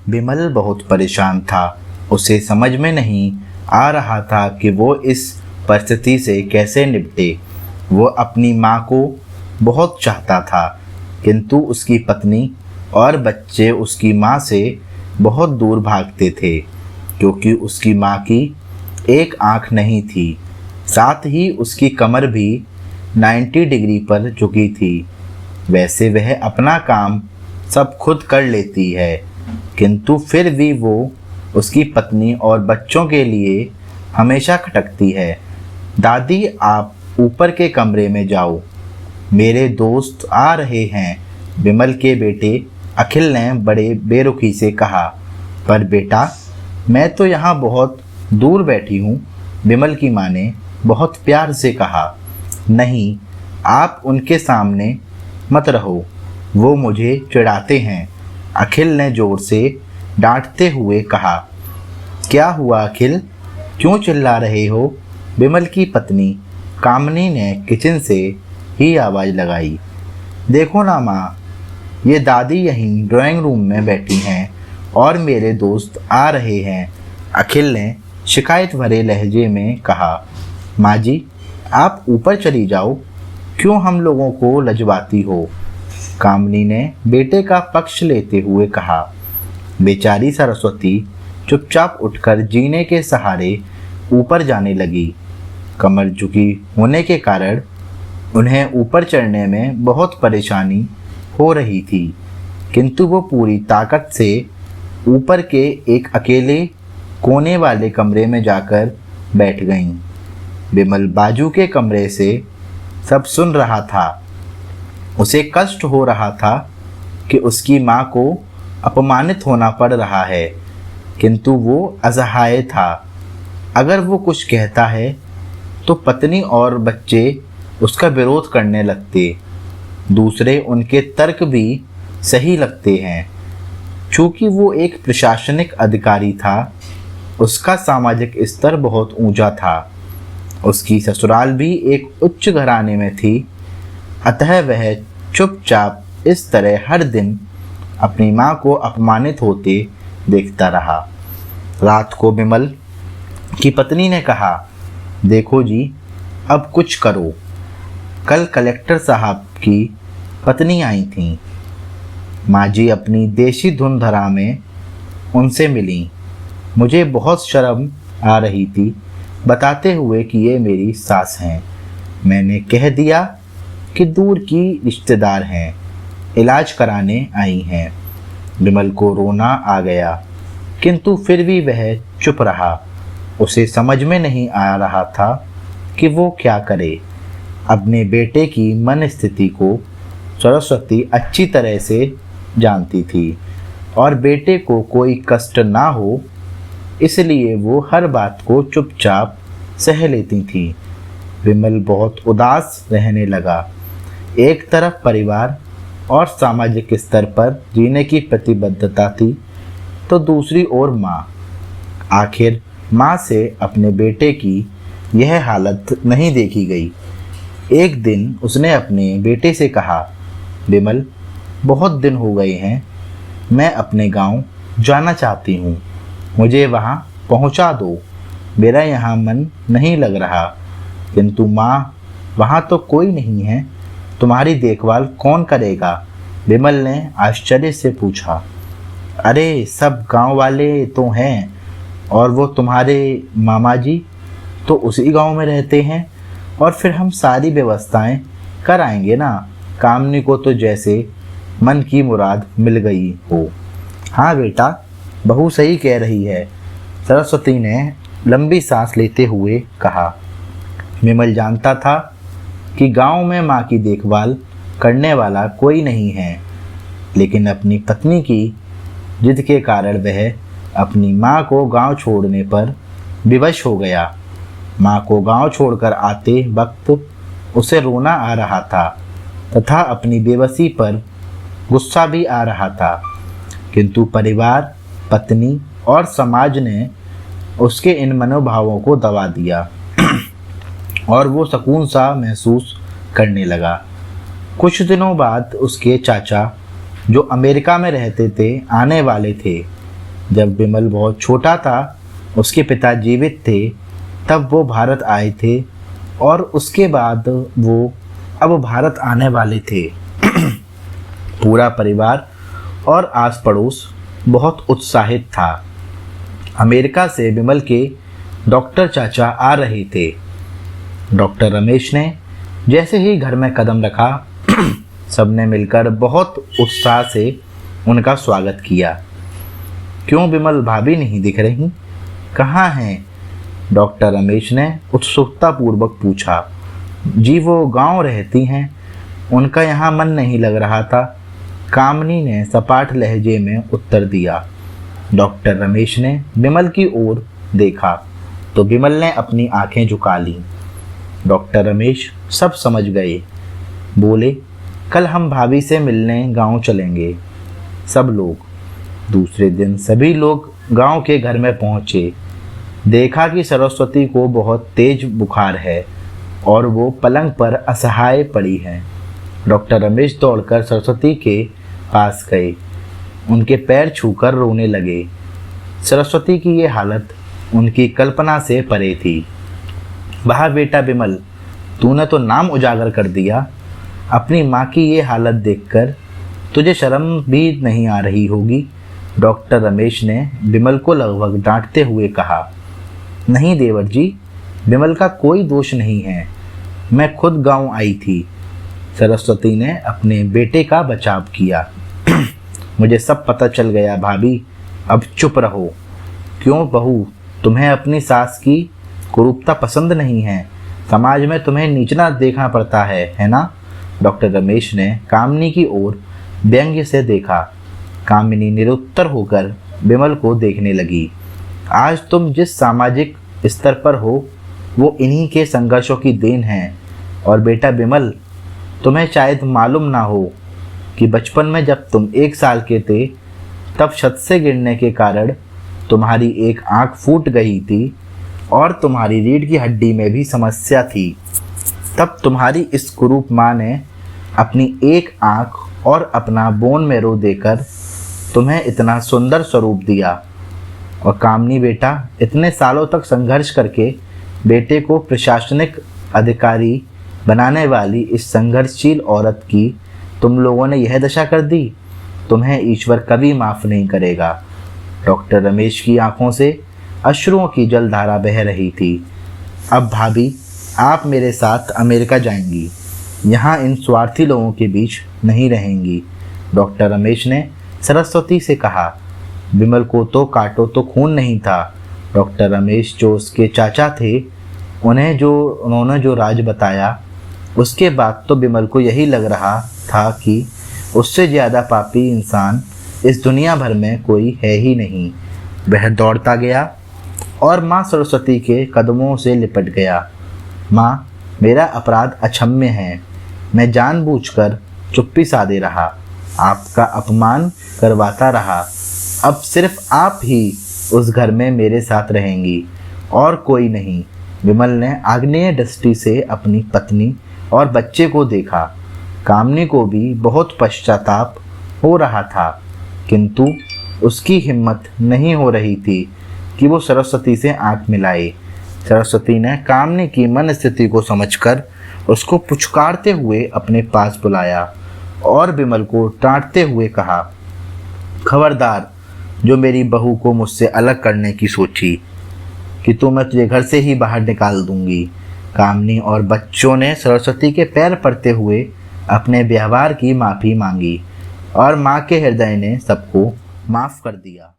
विमल बहुत परेशान था। उसे समझ में नहीं आ रहा था कि वो इस परिस्थिति से कैसे निपटे। वो अपनी माँ को बहुत चाहता था, किंतु उसकी पत्नी और बच्चे उसकी माँ से बहुत दूर भागते थे, क्योंकि उसकी माँ की एक आँख नहीं थी। साथ ही उसकी कमर भी 90 डिग्री पर झुकी थी। वैसे वह अपना काम सब खुद कर लेती है, किंतु फिर भी वो उसकी पत्नी और बच्चों के लिए हमेशा खटकती है। दादी, आप ऊपर के कमरे में जाओ, मेरे दोस्त आ रहे हैं, विमल के बेटे अखिल ने बड़े बेरुखी से कहा। पर बेटा, मैं तो यहाँ बहुत दूर बैठी हूँ, विमल की माँ ने बहुत प्यार से कहा। नहीं, आप उनके सामने मत रहो, वो मुझे चिढ़ाते हैं, अखिल ने जोर से डांटते हुए कहा। क्या हुआ अखिल, क्यों चिल्ला रहे हो? विमल की पत्नी कामनी ने किचन से ही आवाज़ लगाई। देखो ना माँ, ये दादी यहीं ड्राइंग रूम में बैठी हैं और मेरे दोस्त आ रहे हैं, अखिल ने शिकायत भरे लहजे में कहा। माँ जी, आप ऊपर चली जाओ, क्यों हम लोगों को लजवाती हो? कामनी ने बेटे का पक्ष लेते हुए कहा। बेचारी सरस्वती चुपचाप उठकर जीने के सहारे ऊपर जाने लगी। कमर झुकी होने के कारण उन्हें ऊपर चढ़ने में बहुत परेशानी हो रही थी, किंतु वो पूरी ताकत से ऊपर के एक अकेले कोने वाले कमरे में जाकर बैठ गईं। विमल बाजू के कमरे से सब सुन रहा था। उसे कष्ट हो रहा था कि उसकी माँ को अपमानित होना पड़ रहा है, किंतु वो असहाय था। अगर वो कुछ कहता है तो पत्नी और बच्चे उसका विरोध करने लगते। दूसरे उनके तर्क भी सही लगते हैं। चूँकि वो एक प्रशासनिक अधिकारी था, उसका सामाजिक स्तर बहुत ऊंचा था। उसकी ससुराल भी एक उच्च घराने में थी, अतः वह चुपचाप इस तरह हर दिन अपनी माँ को अपमानित होते देखता रहा। रात को विमल की पत्नी ने कहा, देखो जी, अब कुछ करो। कल कलेक्टर साहब की पत्नी आई थी। माँ जी अपनी देशी धुन धरा में उनसे मिली। मुझे बहुत शर्म आ रही थी बताते हुए कि ये मेरी सास हैं। मैंने कह दिया कि दूर की रिश्तेदार हैं, इलाज कराने आई हैं। विमल को रोना आ गया, किंतु फिर भी वह चुप रहा। उसे समझ में नहीं आ रहा था कि वो क्या करे। अपने बेटे की मन स्थिति को सरस्वती अच्छी तरह से जानती थी और बेटे को कोई कष्ट ना हो, इसलिए वो हर बात को चुपचाप सह लेती थी। विमल बहुत उदास रहने लगा। एक तरफ परिवार और सामाजिक स्तर पर जीने की प्रतिबद्धता थी, तो दूसरी ओर माँ। आखिर माँ से अपने बेटे की यह हालत नहीं देखी गई। एक दिन उसने अपने बेटे से कहा, विमल, बहुत दिन हो गए हैं, मैं अपने गांव जाना चाहती हूँ, मुझे वहाँ पहुँचा दो। मेरा यहाँ मन नहीं लग रहा। किंतु माँ, वहाँ तो कोई नहीं है, तुम्हारी देखभाल कौन करेगा? विमल ने आश्चर्य से पूछा। अरे, सब गांव वाले तो हैं, और वो तुम्हारे मामा जी तो उसी गांव में रहते हैं, और फिर हम सारी व्यवस्थाएं कर आएंगे ना। कामनी को तो जैसे मन की मुराद मिल गई हो। हाँ बेटा, बहू सही कह रही है, सरस्वती ने लंबी सांस लेते हुए कहा। विमल जानता था कि गांव में माँ की देखभाल करने वाला कोई नहीं है, लेकिन अपनी पत्नी की जिद के कारण वह अपनी माँ को गांव छोड़ने पर विवश हो गया। माँ को गांव छोड़कर आते वक्त उसे रोना आ रहा था तथा अपनी बेबसी पर गुस्सा भी आ रहा था, किंतु परिवार, पत्नी और समाज ने उसके इन मनोभावों को दबा दिया और वो सुकून सा महसूस करने लगा। कुछ दिनों बाद उसके चाचा, जो अमेरिका में रहते थे, आने वाले थे। जब विमल बहुत छोटा था, उसके पिता जीवित थे, तब वो भारत आए थे और उसके बाद वो अब भारत आने वाले थे। पूरा परिवार और आस पड़ोस बहुत उत्साहित था। अमेरिका से विमल के डॉक्टर चाचा आ रहे थे। डॉक्टर रमेश ने जैसे ही घर में कदम रखा, सबने मिलकर बहुत उत्साह से उनका स्वागत किया। क्यों विमल भाभी नहीं दिख रही, कहाँ हैं? डॉक्टर रमेश ने उत्सुकतापूर्वक पूछा। जी वो गांव रहती हैं, उनका यहाँ मन नहीं लग रहा था, कामनी ने सपाट लहजे में उत्तर दिया। डॉक्टर रमेश ने विमल की ओर देखा तो विमल ने अपनी आंखें झुका लीं। डॉक्टर रमेश सब समझ गए। बोले, कल हम भाभी से मिलने गांव चलेंगे। सब लोग। दूसरे दिन सभी लोग गांव के घर में पहुंचे। देखा कि सरस्वती को बहुत तेज बुखार है और वो पलंग पर असहाय पड़ी है। डॉक्टर रमेश दौड़कर सरस्वती के पास गए, उनके पैर छूकर रोने लगे। सरस्वती की ये हालत उनकी कल्पना से परे थी। वाह बेटा विमल, तूने तो नाम उजागर कर दिया। अपनी माँ की ये हालत देखकर तुझे शर्म भी नहीं आ रही होगी। डॉक्टर रमेश ने विमल को लगभग डांटते हुए कहा। नहीं देवर जी, विमल का कोई दोष नहीं है, मैं खुद गांव आई थी। सरस्वती ने अपने बेटे का बचाव किया। मुझे सब पता चल गया भाभी, अब चुप रहो। क्यों बहू, तुम्हें अपनी सास की कुरूपता पसंद नहीं है? समाज में तुम्हें नीचना देखना पड़ता है ना? डॉक्टर रमेश ने कामिनी की ओर व्यंग्य से देखा। कामिनी निरुत्तर होकर विमल को देखने लगी। आज तुम जिस सामाजिक स्तर पर हो वो इन्हीं के संघर्षों की देन है। और बेटा विमल, तुम्हें शायद मालूम ना हो कि बचपन में जब तुम 1 साल के थे, तब छत से गिरने के कारण तुम्हारी एक आंख फूट गई थी और तुम्हारी रीढ़ की हड्डी में भी समस्या थी। तब तुम्हारी इस कुरूप माँ ने अपनी एक आंख और अपना बोन मैरो देकर तुम्हें इतना सुंदर स्वरूप दिया। और कामनी बेटा, इतने सालों तक संघर्ष करके बेटे को प्रशासनिक अधिकारी बनाने वाली इस संघर्षशील औरत की तुम लोगों ने यह दशा कर दी। तुम्हें ईश्वर कभी माफ़ नहीं करेगा। डॉक्टर रमेश की आंखों से अश्रुओं की जलधारा बह रही थी। अब भाभी, आप मेरे साथ अमेरिका जाएंगी, यहाँ इन स्वार्थी लोगों के बीच नहीं रहेंगी। डॉक्टर रमेश ने सरस्वती से कहा। विमल को तो काटो तो खून नहीं था। डॉक्टर रमेश जो उसके चाचा थे, उन्होंने जो राज बताया, उसके बाद तो विमल को यही लग रहा था कि उससे ज़्यादा पापी इंसान इस दुनिया भर में कोई है ही नहीं। वह दौड़ता गया और माँ सरस्वती के कदमों से लिपट गया। माँ, मेरा अपराध अक्षम्य है। मैं जानबूझकर चुप्पी साधे रहा, आपका अपमान करवाता रहा। अब सिर्फ आप ही उस घर में मेरे साथ रहेंगी और कोई नहीं। विमल ने आग्नेय दृष्टि से अपनी पत्नी और बच्चे को देखा। कामनी को भी बहुत पश्चाताप हो रहा था, किंतु उसकी हिम्मत नहीं हो रही थी कि वो सरस्वती से आंख मिलाए। सरस्वती ने कामनी की मन स्थिति को समझकर उसको पुचकारते हुए अपने पास बुलाया और विमल को डांटते हुए कहा, खबरदार, जो मेरी बहू को मुझसे अलग करने की सोची कि तो मैं तुझे घर से ही बाहर निकाल दूंगी। कामनी और बच्चों ने सरस्वती के पैर पड़ते हुए अपने व्यवहार की माफ़ी मांगी और माँ के हृदय ने सबको माफ़ कर दिया।